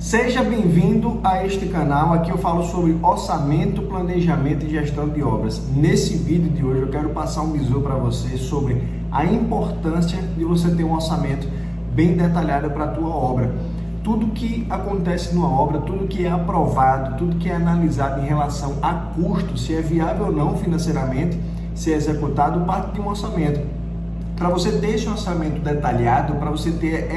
Seja bem-vindo a este canal. Aqui eu falo sobre orçamento, planejamento e gestão de obras. Nesse vídeo de hoje eu quero passar um bizu para você sobre a importância de você ter um orçamento bem detalhado para a tua obra. Tudo que acontece numa obra, tudo que é aprovado, tudo que é analisado em relação a custo, se é viável ou não financeiramente, se é executado, parte de um orçamento. Para você ter esse orçamento detalhado, para você ter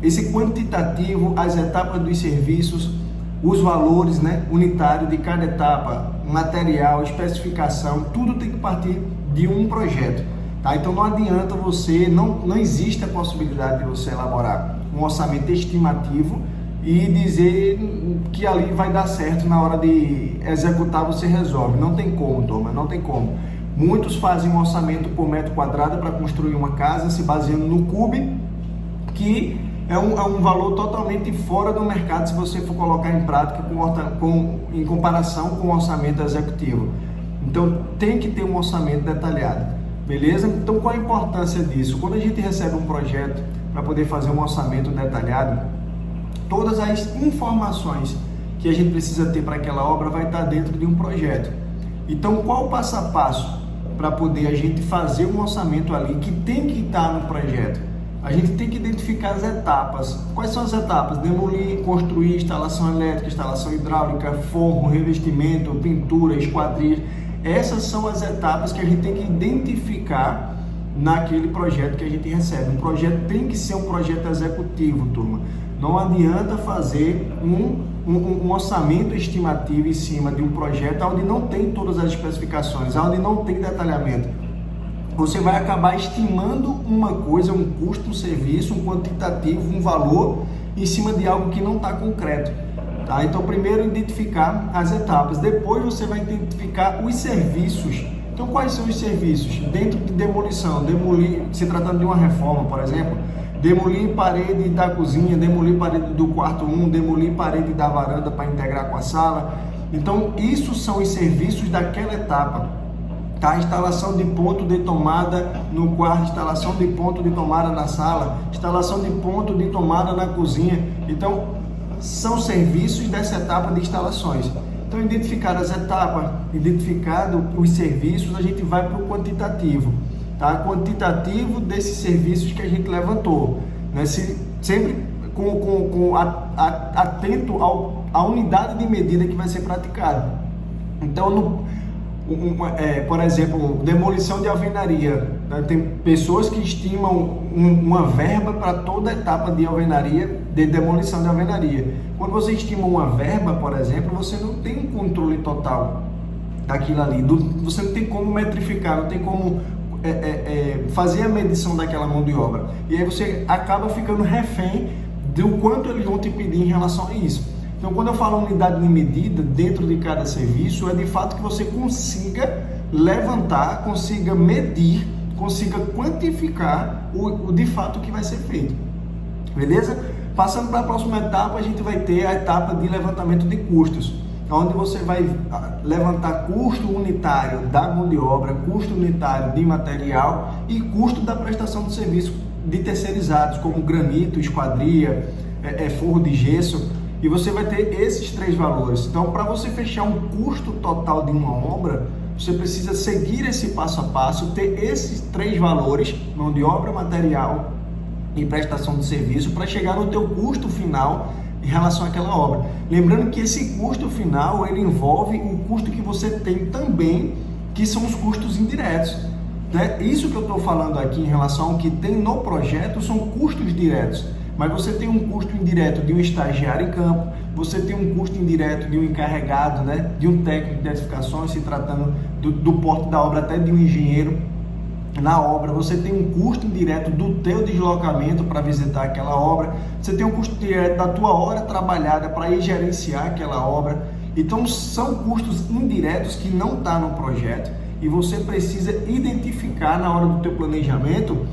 esse quantitativo, as etapas dos serviços, os valores unitários de cada etapa, material, especificação, tudo tem que partir de um projeto. Tá? Então não adianta não existe a possibilidade de você elaborar um orçamento estimativo e dizer que ali vai dar certo na hora de executar, você resolve. Não tem como, turma, não tem como. Muitos fazem um orçamento por metro quadrado para construir uma casa, se baseando no CUB, que é um valor totalmente fora do mercado se você for colocar em prática em comparação com o orçamento executivo. Então tem que ter um orçamento detalhado, beleza? Então qual a importância disso? Quando a gente recebe um projeto para poder fazer um orçamento detalhado, todas as informações que a gente precisa ter para aquela obra vai estar dentro de um projeto. Então qual o passo a passo para poder a gente fazer um orçamento ali que tem que estar no projeto? A gente tem que identificar as etapas. Quais são as etapas? Demolir, construir, instalação elétrica, instalação hidráulica, forro, revestimento, pintura, esquadrias. Essas são as etapas que a gente tem que identificar naquele projeto que a gente recebe. Um projeto tem que ser um projeto executivo, turma. Não adianta fazer um orçamento estimativo em cima de um projeto onde não tem todas as especificações, onde não tem detalhamento. Você vai acabar estimando uma coisa, um custo, um serviço, um quantitativo, um valor em cima de algo que não está concreto. Tá? Então, primeiro identificar as etapas, depois você vai identificar os serviços. Então, quais são os serviços? Dentro de demolição, se tratando de uma reforma, por exemplo, demolir parede da cozinha, demolir parede do quarto 1, demolir parede da varanda para integrar com a sala. Então, isso são os serviços daquela etapa. Tá? Instalação de ponto de tomada no quarto, instalação de ponto de tomada na sala, instalação de ponto de tomada na cozinha. Então, são serviços dessa etapa de instalações. Então, identificar as etapas, identificado os serviços, a gente vai para o quantitativo. Tá? Quantitativo desses serviços que a gente levantou. Né? Sempre atento à unidade de medida que vai ser praticada. Então, por exemplo, demolição de alvenaria, né? Tem pessoas que estimam uma verba para toda etapa de alvenaria, de demolição de alvenaria. Quando você estima uma verba, por exemplo, você não tem um controle total daquilo ali, você não tem como metrificar, não tem como fazer a medição daquela mão de obra. E aí você acaba ficando refém do quanto eles vão te pedir em relação a isso. Então, quando eu falo unidade de medida dentro de cada serviço, é de fato que você consiga levantar, consiga medir, consiga quantificar o de fato que vai ser feito. Beleza? Passando para a próxima etapa, a gente vai ter a etapa de levantamento de custos, onde você vai levantar custo unitário da mão de obra, custo unitário de material e custo da prestação de serviço de terceirizados, como granito, esquadria, forro de gesso. E você vai ter esses três valores. Então, para você fechar um custo total de uma obra, você precisa seguir esse passo a passo, ter esses três valores, mão de obra, material e prestação de serviço, para chegar no teu custo final em relação àquela obra. Lembrando que esse custo final, ele envolve o custo que você tem também, que são os custos indiretos. Né? Isso que eu estou falando aqui em relação ao que tem no projeto são custos diretos. Mas você tem um custo indireto de um estagiário em campo, você tem um custo indireto de um encarregado, de um técnico de edificações, se tratando do porte da obra, até de um engenheiro na obra. Você tem um custo indireto do teu deslocamento para visitar aquela obra, você tem um custo direto da tua hora trabalhada para ir gerenciar aquela obra. Então são custos indiretos que não estão no projeto e você precisa identificar na hora do teu planejamento,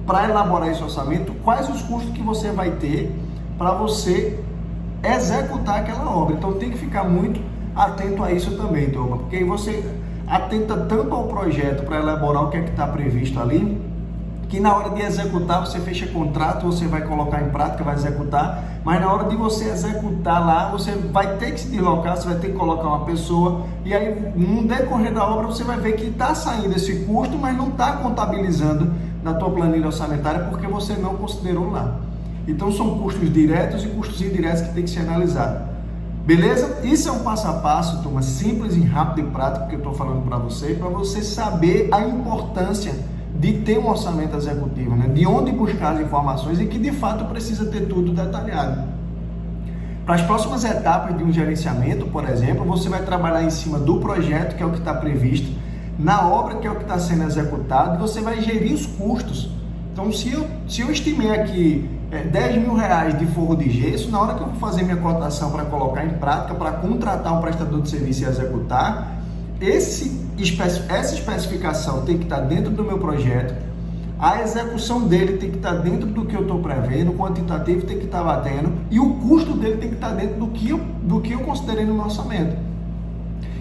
para elaborar esse orçamento, quais os custos que você vai ter para você executar aquela obra. Então tem que ficar muito atento a isso também, turma, porque aí você atenta tanto ao projeto para elaborar o que é que está previsto ali, que na hora de executar você fecha contrato, você vai colocar em prática, vai executar, mas na hora de você executar lá, você vai ter que se deslocar, você vai ter que colocar uma pessoa, e aí no decorrer da obra você vai ver que está saindo esse custo, mas não está contabilizando na tua planilha orçamentária porque você não considerou lá. Então são custos diretos e custos indiretos que tem que ser analisado. Beleza? Isso é um passo a passo, turma, simples e rápido e prático que eu estou falando para você saber a importância de ter um orçamento executivo, né? De onde buscar as informações e que de fato precisa ter tudo detalhado. Para as próximas etapas de um gerenciamento, por exemplo, você vai trabalhar em cima do projeto, que é o que está previsto, na obra, que é o que está sendo executado, e você vai gerir os custos. Então, se eu estimei aqui 10 mil reais de forro de gesso, na hora que eu vou fazer minha cotação para colocar em prática, para contratar um prestador de serviço e executar, essa especificação tem que estar dentro do meu projeto, a execução dele tem que estar dentro do que eu estou prevendo, o quantitativo tem que estar batendo e o custo dele tem que estar dentro do que eu considerei no meu orçamento.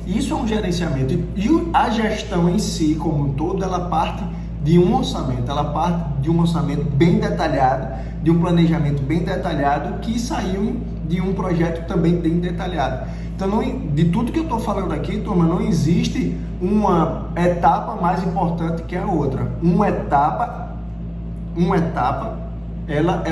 Isso é um gerenciamento e a gestão em si, como um todo, ela parte de um orçamento, ela parte de um orçamento bem detalhado, de um planejamento bem detalhado que saiu de um projeto também bem detalhado. Então, de tudo que eu estou falando aqui, turma, não existe uma etapa mais importante que a outra. Uma etapa, ela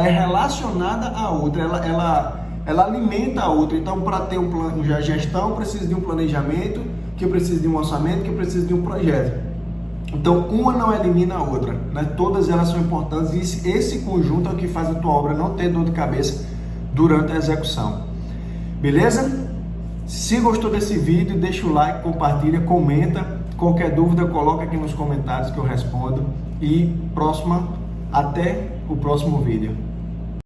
é relacionada à outra, ela alimenta a outra. Então, para ter um plano de gestão, precisa de um planejamento, que precisa de um orçamento, que precisa de um projeto. Então, uma não elimina a outra, né? Todas elas são importantes e esse conjunto é o que faz a tua obra não ter dor de cabeça durante a execução. Beleza? Se gostou desse vídeo, deixa o like, compartilha, comenta. Qualquer dúvida, coloca aqui nos comentários que eu respondo. E até o próximo vídeo.